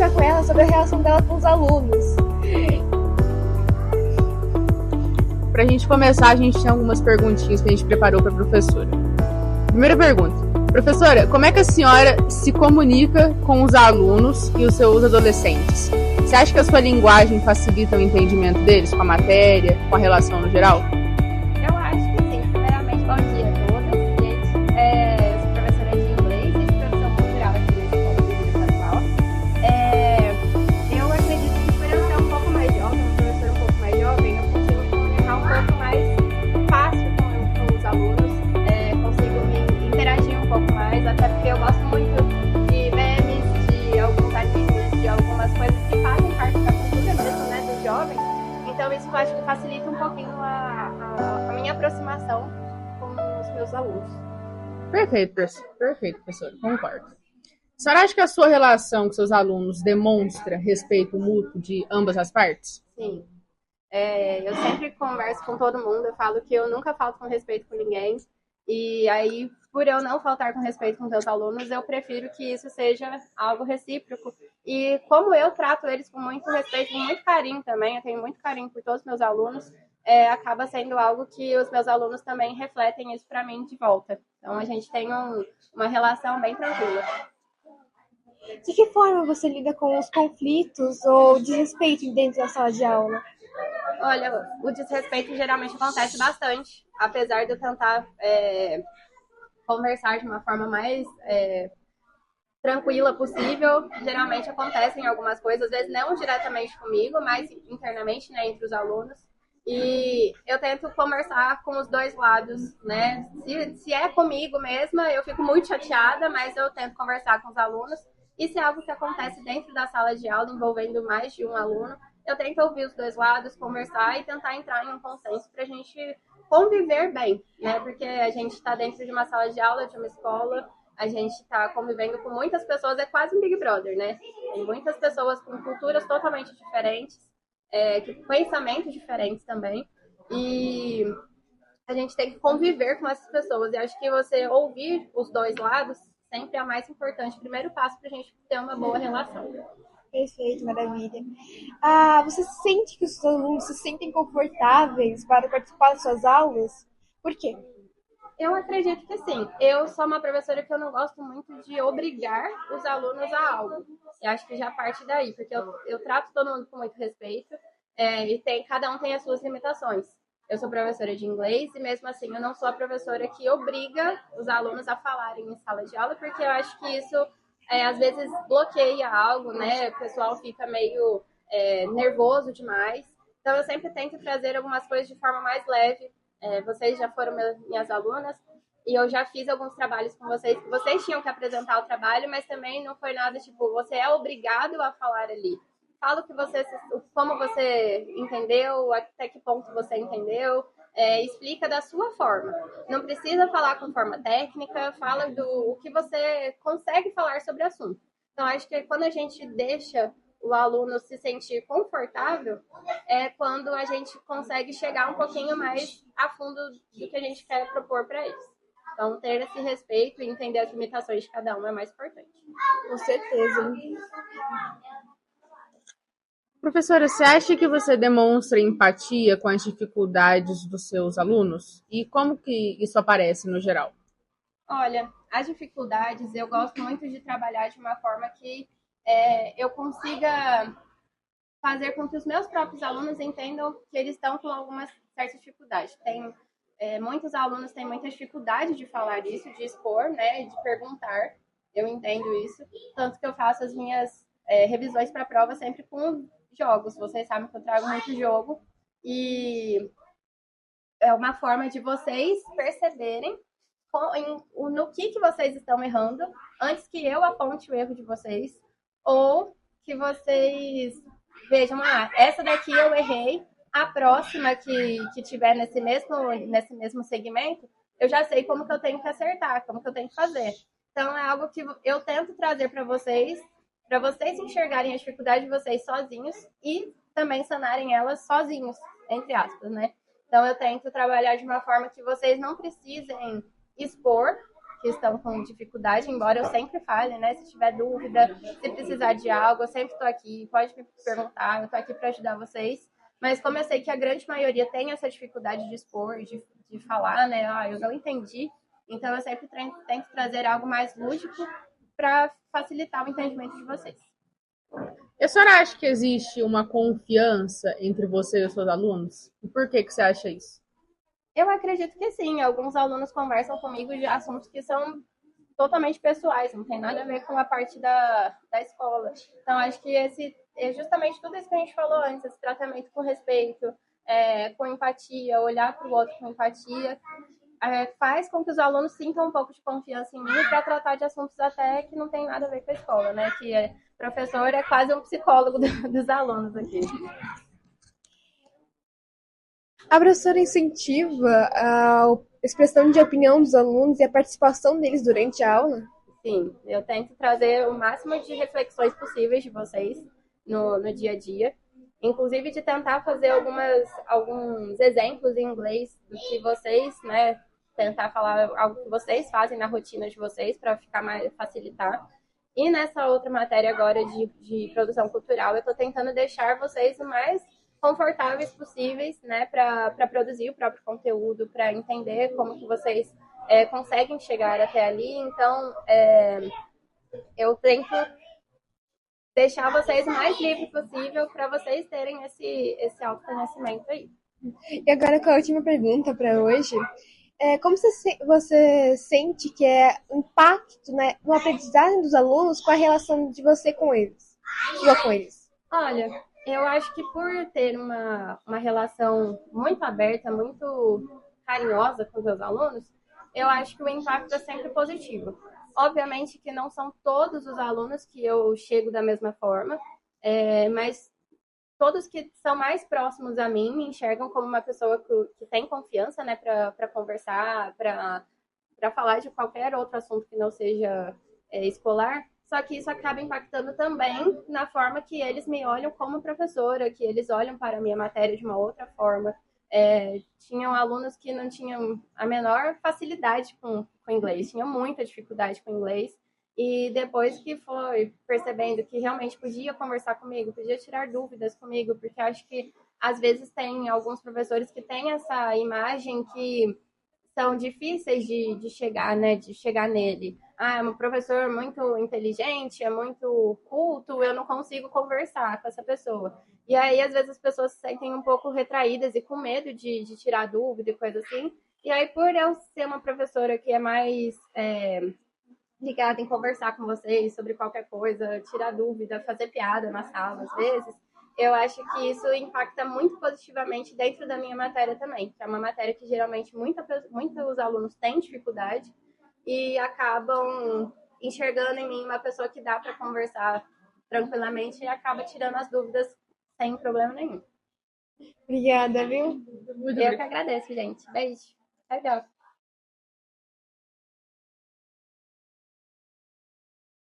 conversar com ela sobre a relação dela com os alunos. Pra gente começar, a gente tem algumas perguntinhas que a gente preparou pra professora. Primeira pergunta. Professora, como é que a senhora se comunica com os alunos e os seus adolescentes? Você acha que a sua linguagem facilita o entendimento deles com a matéria, com a relação no geral? Eu acho que sim. Primeiramente, bom dia a todas, gente. Eu sou professora de inglês e de produção cultural aqui na Escola Bíblica Estadual. Eu acredito que por eu ser um pouco mais jovem, uma professora um pouco mais jovem, eu consigo comunicar um pouco mais fácil com os alunos, consigo me interagir um pouco mais, até porque eu gosto muito de memes, de alguns animes, de algumas coisas que fazem parte da cultura mesmo, né, dos jovens. Então isso eu acho que facilita um pouquinho a minha aproximação com os meus alunos. Perfeito, professora. Concordo. A senhora acha que a sua relação com seus alunos demonstra respeito mútuo de ambas as partes? Sim. Eu sempre converso com todo mundo, eu falo que eu nunca falto com respeito com ninguém. E aí, por eu não faltar com respeito com meus alunos, eu prefiro que isso seja algo recíproco. E como eu trato eles com muito respeito, com muito carinho também, eu tenho muito carinho por todos os meus alunos, acaba sendo algo que os meus alunos também refletem isso para mim de volta. Então, a gente tem uma relação bem tranquila. De que forma você lida com os conflitos ou desrespeito dentro da sala de aula? Olha, o desrespeito geralmente acontece bastante, apesar de eu tentar conversar de uma forma mais tranquila possível. Geralmente acontecem algumas coisas, às vezes não diretamente comigo, mas internamente, né, entre os alunos. E eu tento conversar com os dois lados, né? Se é comigo mesma, eu fico muito chateada, mas eu tento conversar com os alunos. E se é algo que acontece dentro da sala de aula, envolvendo mais de um aluno, eu tento ouvir os dois lados, conversar e tentar entrar em um consenso para a gente conviver bem, né? Porque a gente está dentro de uma sala de aula, de uma escola, a gente está convivendo com muitas pessoas, é quase um Big Brother, né? Tem muitas pessoas com culturas totalmente diferentes, com pensamentos diferentes também, e a gente tem que conviver com essas pessoas. E acho que você ouvir os dois lados sempre é o mais importante, o primeiro passo para a gente ter uma boa relação. Perfeito, maravilha. Você sente que os seus alunos se sentem confortáveis para participar das suas aulas? Por quê? Eu acredito que sim. Eu sou uma professora que eu não gosto muito de obrigar os alunos a algo. Eu acho que já parte daí, porque eu trato todo mundo com muito respeito, e cada um tem as suas limitações. Eu sou professora de inglês e mesmo assim eu não sou a professora que obriga os alunos a falarem em sala de aula, porque eu acho que isso às vezes bloqueia algo, né? O pessoal fica meio nervoso demais. Então eu sempre tento trazer algumas coisas de forma mais leve. Vocês já foram minhas alunas e eu já fiz alguns trabalhos com vocês que vocês tinham que apresentar o trabalho, mas também não foi nada tipo, você é obrigado a falar ali. Fala como você entendeu, até que ponto você entendeu, explica da sua forma. Não precisa falar com forma técnica, fala o que você consegue falar sobre o assunto. Então, acho que quando a gente deixa o aluno se sentir confortável, é quando a gente consegue chegar um pouquinho mais a fundo do que a gente quer propor para eles. Então, ter esse respeito e entender as limitações de cada um é mais importante. Com certeza. Professora, você acha que você demonstra empatia com as dificuldades dos seus alunos? E como que isso aparece no geral? Olha, as dificuldades, eu gosto muito de trabalhar de uma forma que eu consiga fazer com que os meus próprios alunos entendam que eles estão com algumas certas dificuldades. Muitos alunos têm muita dificuldade de falar isso, de expor, né, de perguntar. Eu entendo isso, tanto que eu faço as minhas revisões para a prova sempre com jogos. Vocês sabem que eu trago muito jogo e é uma forma de vocês perceberem no que vocês estão errando antes que eu aponte o erro de vocês, ou que vocês vejam, essa daqui eu errei, a próxima que tiver nesse mesmo segmento, eu já sei como que eu tenho que acertar, como que eu tenho que fazer. Então, é algo que eu tento trazer para vocês enxergarem a dificuldade de vocês sozinhos e também sanarem elas sozinhos, entre aspas, né? Então, eu tento trabalhar de uma forma que vocês não precisem expor, que estão com dificuldade, embora eu sempre fale, né? Se tiver dúvida, se precisar de algo, eu sempre estou aqui, pode me perguntar, eu estou aqui para ajudar vocês. Mas como eu sei que a grande maioria tem essa dificuldade de expor, de falar, né? Eu não entendi, então eu sempre tento trazer algo mais lúdico para facilitar o entendimento de vocês. E a senhora acha que existe uma confiança entre você e os seus alunos? E por que você acha isso? Eu acredito que sim. Alguns alunos conversam comigo de assuntos que são totalmente pessoais, não tem nada a ver com a parte da escola. Então, acho que esse é justamente tudo isso que a gente falou antes, esse tratamento com respeito, com empatia, olhar para o outro com empatia, faz com que os alunos sintam um pouco de confiança em mim para tratar de assuntos até que não tem nada a ver com a escola, né? Que professor é quase um psicólogo dos alunos aqui. A professora incentiva a expressão de opinião dos alunos e a participação deles durante a aula? Sim, eu tento trazer o máximo de reflexões possíveis de vocês no dia a dia. Inclusive de tentar fazer alguns exemplos em inglês do que vocês, né, tentar falar algo que vocês fazem na rotina de vocês para facilitar. E nessa outra matéria agora de produção cultural, eu estou tentando deixar vocês o mais confortáveis possíveis, né, para produzir o próprio conteúdo, para entender como que vocês conseguem chegar até ali. Então, eu tento deixar vocês o mais livre possível para vocês terem esse autoconhecimento aí. E agora com a última pergunta para hoje. Como você sente que é o impacto, né, no aprendizagem dos alunos com a relação de você com eles? Sua com eles? Olha, eu acho que por ter uma relação muito aberta, muito carinhosa com os meus alunos, eu acho que o impacto é sempre positivo. Obviamente que não são todos os alunos que eu chego da mesma forma, mas todos que são mais próximos a mim me enxergam como uma pessoa que tem confiança, né, para conversar, para falar de qualquer outro assunto que não seja escolar. Só que isso acaba impactando também na forma que eles me olham como professora, que eles olham para a minha matéria de uma outra forma. Tinham alunos que não tinham a menor facilidade com inglês, tinham muita dificuldade com inglês. E depois que foi percebendo que realmente podia conversar comigo, podia tirar dúvidas comigo, porque acho que às vezes tem alguns professores que têm essa imagem que são difíceis de chegar, né? De chegar nele. É um professor muito inteligente, é muito culto, eu não consigo conversar com essa pessoa. E aí, às vezes, as pessoas se sentem um pouco retraídas e com medo de tirar dúvida e coisa assim. E aí, por eu ser uma professora que é mais ligada em conversar com vocês sobre qualquer coisa, tirar dúvida, fazer piada na sala, às vezes, eu acho que isso impacta muito positivamente dentro da minha matéria também, que é uma matéria que geralmente muitos alunos têm dificuldade e acabam enxergando em mim uma pessoa que dá para conversar tranquilamente e acaba tirando as dúvidas sem problema nenhum. Obrigada, viu? Eu que agradeço, gente. Beijo. Tchau, tchau.